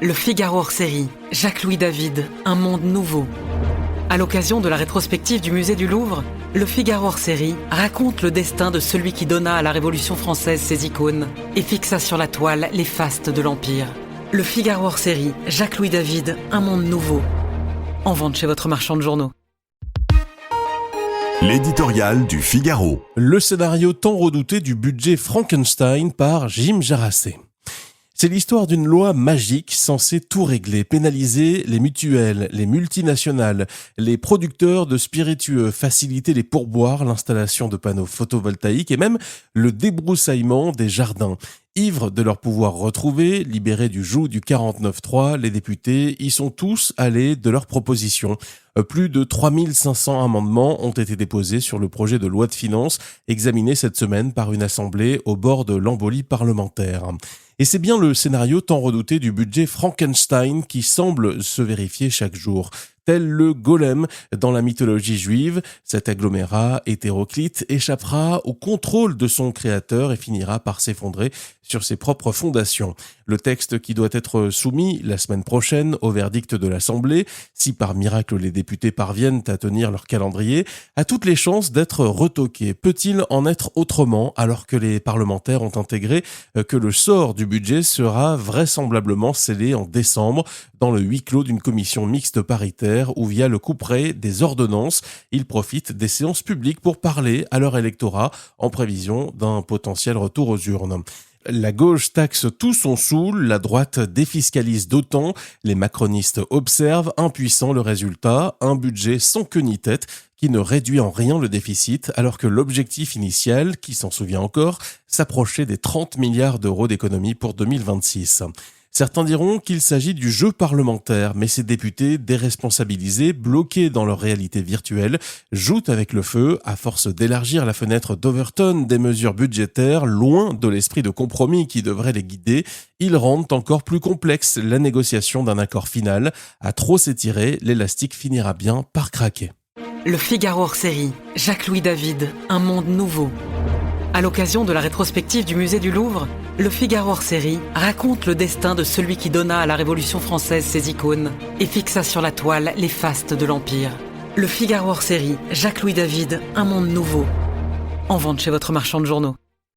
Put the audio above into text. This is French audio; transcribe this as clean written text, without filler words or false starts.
Le Figaro hors-série, Jacques-Louis David, un monde nouveau. À l'occasion de la rétrospective du musée du Louvre, Le Figaro hors-série raconte le destin de celui qui donna à la Révolution française ses icônes et fixa sur la toile les fastes de l'Empire. Le Figaro hors-série, Jacques-Louis David, un monde nouveau. En vente chez votre marchand de journaux. L'éditorial du Figaro. Le scénario tant redouté du budget Frankenstein par Jim Jarassé. C'est l'histoire d'une loi magique censée tout régler, pénaliser les mutuelles, les multinationales, les producteurs de spiritueux, faciliter les pourboires, l'installation de panneaux photovoltaïques et même le débroussaillement des jardins. Ivres de leur pouvoir retrouvé, libérés du joug du 49.3, les députés y sont tous allés de leurs propositions. Plus de 3500 amendements ont été déposés sur le projet de loi de finances examiné cette semaine par une assemblée au bord de l'embolie parlementaire. Et c'est bien le scénario tant redouté du budget Frankenstein qui semble se vérifier chaque jour. Tel le golem dans la mythologie juive, cet agglomérat hétéroclite échappera au contrôle de son créateur et finira par s'effondrer sur ses propres fondations. Le texte qui doit être soumis la semaine prochaine au verdict de l'Assemblée, si par miracle les députés parviennent à tenir leur calendrier, a toutes les chances d'être retoqué. Peut-il en être autrement alors que les parlementaires ont intégré que le sort du budget sera vraisemblablement scellé en décembre dans le huis clos d'une commission mixte paritaire où via le couperet des ordonnances, ils profitent des séances publiques pour parler à leur électorat en prévision d'un potentiel retour aux urnes. La gauche taxe tout son saoul, la droite défiscalise d'autant, les macronistes observent, impuissants le résultat, un budget sans queue ni tête qui ne réduit en rien le déficit alors que l'objectif initial, qui s'en souvient encore, s'approchait des 30 milliards d'euros d'économie pour 2026. Certains diront qu'il s'agit du jeu parlementaire, mais ces députés déresponsabilisés, bloqués dans leur réalité virtuelle, jouent avec le feu à force d'élargir la fenêtre d'Overton des mesures budgétaires, loin de l'esprit de compromis qui devrait les guider. Ils rendent encore plus complexe la négociation d'un accord final. À trop s'étirer, l'élastique finira bien par craquer. Le Figaro hors-série, Jacques-Louis David, un monde nouveau. À l'occasion de la rétrospective du musée du Louvre, Le Figaro hors-série raconte le destin de celui qui donna à la Révolution française ses icônes et fixa sur la toile les fastes de l'Empire. Le Figaro hors-série, Jacques-Louis David, un monde nouveau. En vente chez votre marchand de journaux.